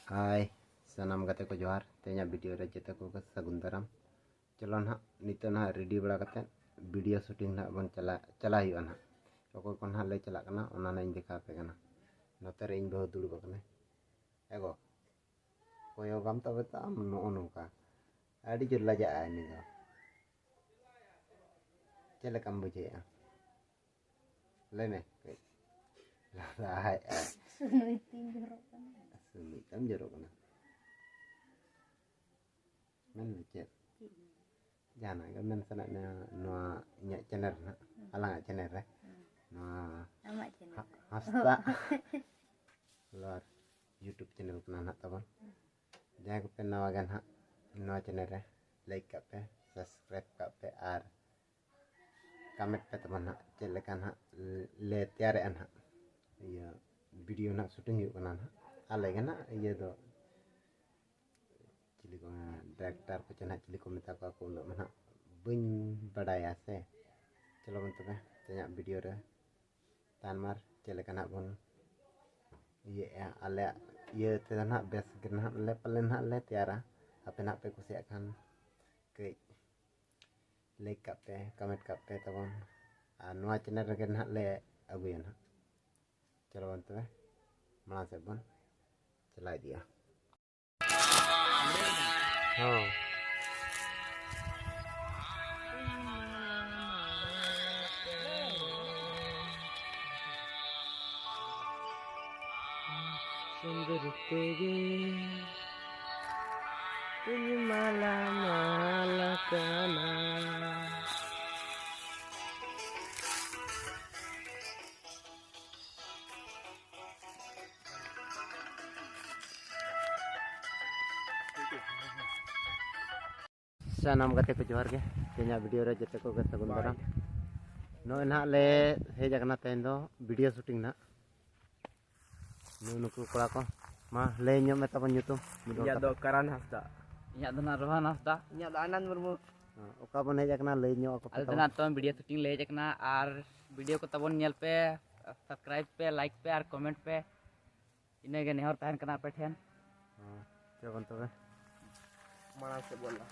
Hai, sanam kate ko johar tenya video re jete ko sagun daram chalon ha niton ha ready bala kate video shooting na bon chala hu an ha ko kon ha le chala kana ona nain dekha pe kana noter ing bahut dulu kana ego koyo gam to beta am no onuka adi jur laja ani do chele kam buje ya le me la hai sumi tam jorok kana men lecet jana ga men sana na no nya channel na ala channel re no Ama channel hasta luar YouTube channel kana na tabon jangan ko penawagan ha no channel re like ka pe subscribe ka pe ar comment pe tabon ha chelekan ha le tiare an ha ya video na shooting yu kana ha ale kana ye do cili ko director ko chana cili ko meta ko ko mana bun badaya se chalo bon tobe tanya video re tanmar chelekan ha bon ye ale ye tena bes gena le palen ha le tiara apena pe kusi akan ke like ka pe comment ka pe tabon anwa channel re gena le aguyan ha chalo bon tobe mana se bon चला दिया हाँ सुंदर तेरे तुम माला माला काना sanam kate ko johar ge tenya video re jete ko sagun daram no na le he jagna ten do video shooting na nuku kora ko ma le nyom eta pon youtube Inya do Karan Hasda. Inya do na Rohan Hasda. Inya do Anan Murmu. oka pon he jagna le nyo ko Al dana ton video shooting le jakna ar video ko tabon nyel pe subscribe pe like pe ar comment pe ine ge nehor tahan kana pe then chobon tobe Mana se bola.